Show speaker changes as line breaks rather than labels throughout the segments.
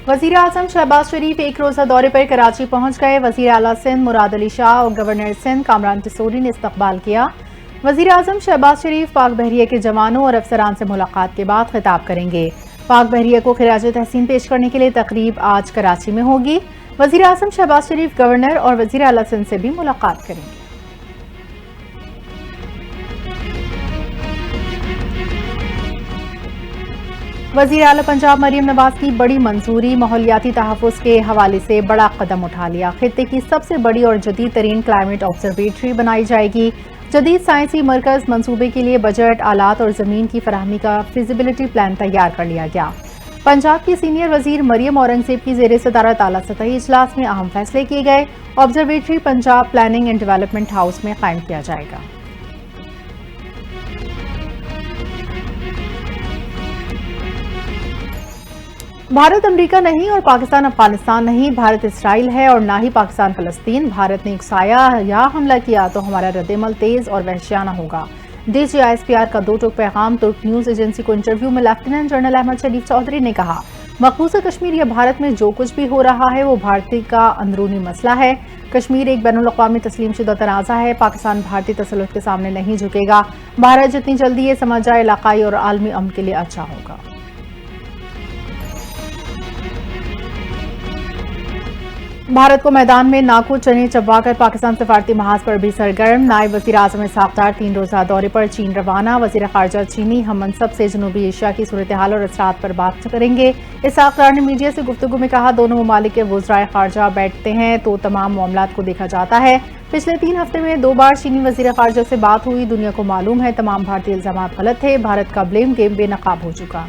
وزیر اعظم شہباز شریف ایک روزہ دورے پر کراچی پہنچ گئے۔ وزیر اعلیٰ سندھ مراد علی شاہ اور گورنر سندھ کامران ٹسوری نے استقبال کیا۔ وزیر اعظم شہباز شریف پاک بحریہ کے جوانوں اور افسران سے ملاقات کے بعد خطاب کریں گے۔ پاک بحریہ کو خراج تحسین پیش کرنے کے لیے تقریب آج کراچی میں ہوگی۔ وزیر اعظم شہباز شریف گورنر اور وزیر اعلیٰ سندھ سے بھی ملاقات کریں گے۔ وزیر اعلیٰ پنجاب مریم نواز کی بڑی منظوری، ماحولیاتی تحفظ کے حوالے سے بڑا قدم اٹھا لیا۔ خطے کی سب سے بڑی اور جدید ترین کلائمیٹ آبزرویٹری بنائی جائے گی۔ جدید سائنسی مرکز منصوبے کے لیے بجٹ، آلات اور زمین کی فراہمی کا فیزیبلٹی پلان تیار کر لیا گیا۔ پنجاب کی سینئر وزیر مریم اورنگزیب کی زیر صدارت اعلیٰ سطحی اجلاس میں اہم فیصلے کیے گئے۔ Observatory Punjab planning and development house میں قائم کیا جائے گا۔ بھارت امریکہ نہیں اور پاکستان افغانستان نہیں، بھارت اسرائیل ہے اور نہ ہی پاکستان فلسطین۔ بھارت نے اکسایا یا حملہ کیا تو ہمارا رد عمل تیز اور وحشیانہ ہوگا۔ D G I S P R کا دو ٹوک پیغام۔ ترک نیوز ایجنسی کو انٹرویو میں لیفٹیننٹ جنرل احمد شریف چودھری نے کہا، مقبوضہ کشمیر یا بھارت میں جو کچھ بھی ہو رہا ہے وہ بھارتی کا اندرونی مسئلہ ہے۔ کشمیر ایک بین الاقوامی تسلیم شدہ تنازع ہے۔ پاکستان بھارتی تسلط کے سامنے نہیں جھکے گا۔ بھارت جتنی جلدی یہ سمجھ جائے علاقائی اور عالمی امن کے لیے اچھا ہوگا۔ بھارت کو میدان میں ناکو چنے چبوا کر پاکستان سفارتی محاذ پر بھی سرگرم۔ نائب وزیر اعظم اسحاق ڈار 3 روزہ دورے پر چین روانہ۔ وزیر خارجہ چینی ہم منصب سے جنوبی ایشیا کی صورتحال اور اثرات پر بات کریں گے۔ اسحاق ڈار نے میڈیا سے گفتگو میں کہا، دونوں ممالک کے وزرائے خارجہ بیٹھتے ہیں تو تمام معاملات کو دیکھا جاتا ہے۔ پچھلے 3 ہفتے میں 2 بار چینی وزیر خارجہ سے بات ہوئی۔ دنیا کو معلوم ہے تمام بھارتی الزامات غلط تھے۔ بھارت کا بلیم گیم بے نقاب ہو چکا۔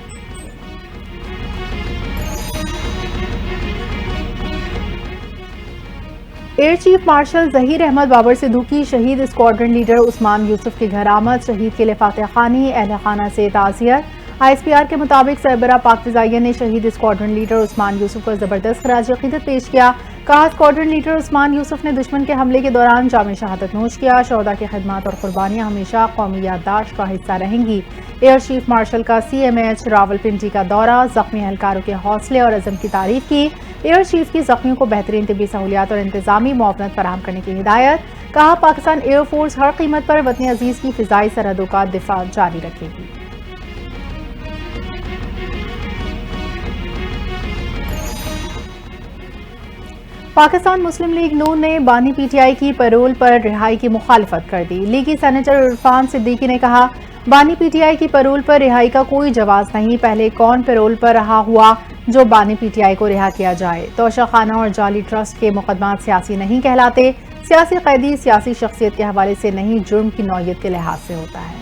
Air chief marshal Zaheer Ahmed Babar Sidhu کی شہید اسکواڈرن لیڈر عثمان یوسف کے گھر آمد۔ شہید کے لیے فاتح خوانی، اہل خانہ سے تعزیت۔ آئی ایس پی آر کے مطابق سربراہ پاک فضائیہ نے شہید اسکواڈرن لیڈر عثمان یوسف کو زبردست خراج عقیدت پیش کیا۔ کہا، اسکواڈرن لیڈر عثمان یوسف نے دشمن کے حملے کے دوران جام شہادت نوش کیا۔ شہداء کی خدمات اور قربانیاں ہمیشہ قومی یادداشت کا حصہ رہیں گی۔ ایئر چیف مارشل کا سی ایم ایچ راولپنڈی کا دورہ، زخمی اہلکاروں کے حوصلے اور عزم کی تعریف کی۔ ایئر چیف کی زخمیوں کو بہترین طبی سہولیات اور انتظامی معاونت فراہم کرنے کی ہدایت۔ کہا، پاکستان ایئر فورس ہر قیمت پر وطن عزیز کی فضائی سرحدوں کا دفاع جاری رکھے گی۔ پاکستان مسلم لیگ نون نے بانی پی ٹی آئی کی پیرول پر رہائی کی مخالفت کر دی۔ لیگی سینیٹر عرفان صدیقی نے کہا، بانی پی ٹی آئی کی پیرول پر رہائی کا کوئی جواز نہیں۔ پہلے کون پیرول پر رہا ہوا جو بانی پی ٹی آئی کو رہا کیا جائے؟ توشہ خانہ اور جعلی ٹرسٹ کے مقدمات سیاسی نہیں کہلاتے۔ سیاسی قیدی سیاسی شخصیت کے حوالے سے نہیں، جرم کی نوعیت کے لحاظ سے ہوتا ہے۔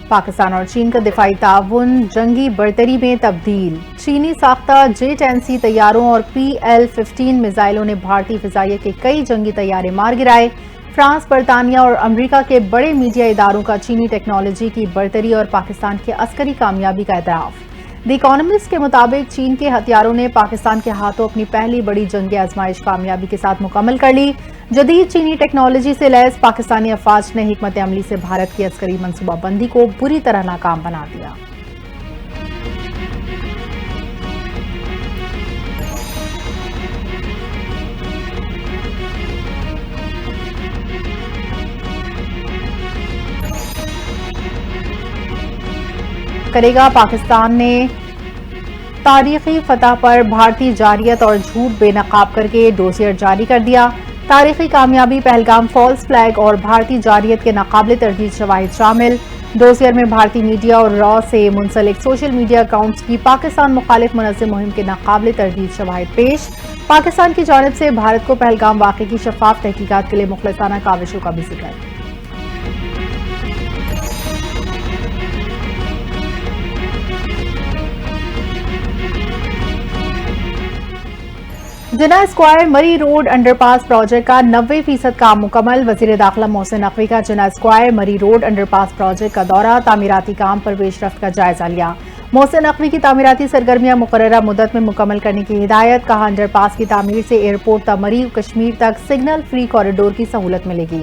پاکستان اور چین کا دفاعی تعاون جنگی برتری میں تبدیل۔ چینی ساختہ J-10C طیاروں اور PL-15 میزائلوں نے بھارتی فضائیہ کے کئی جنگی طیارے مار گرائے۔ فرانس، برطانیہ اور امریکہ کے بڑے میڈیا اداروں کا چینی ٹیکنالوجی کی برتری اور پاکستان کی عسکری کامیابی کا اعتراف۔ دی اکانومسٹ کے مطابق چین کے ہتھیاروں نے پاکستان کے ہاتھوں اپنی پہلی بڑی جنگی آزمائش کامیابی کے ساتھ مکمل کر لی۔ جدید چینی ٹیکنالوجی سے لیس پاکستانی افواج نے حکمت عملی سے بھارت کی عسکری منصوبہ بندی کو بری طرح ناکام بنا دیا۔ کرے گا پاکستان نے تاریخی فتح پر بھارتی جارحیت اور جھوٹ بے نقاب کر کے ڈوسیئر جاری کر دیا۔ تاریخی کامیابی، پہلگام فالس فلیگ اور بھارتی جارحیت کے ناقابل تردید شواہد شامل۔ ڈوسیئر میں بھارتی میڈیا اور را سے منسلک سوشل میڈیا اکاؤنٹس کی پاکستان مخالف منظم مہم کے ناقابل تردید شواہد پیش۔ پاکستان کی جانب سے بھارت کو پہلگام واقعے کی شفاف تحقیقات کے لیے مخلصانہ کاوشوں کا بھی ذکر۔ جناح اسکوائر مری روڈ انڈر پاس پروجیکٹ کا 90% کام مکمل۔ وزیر داخلہ محسن نقوی کا جناح اسکوائر مری روڈ انڈر پاس پروجیکٹ کا دورہ، تعمیراتی کام پر پیش رفت کا جائزہ لیا۔ محسن نقوی کی تعمیراتی سرگرمیاں مقررہ مدت میں مکمل کرنے کی ہدایت۔ کہا، انڈر پاس کی تعمیر سے ایئرپورٹ تا مری کشمیر تک سگنل فری کوریڈور کی سہولت ملے گی۔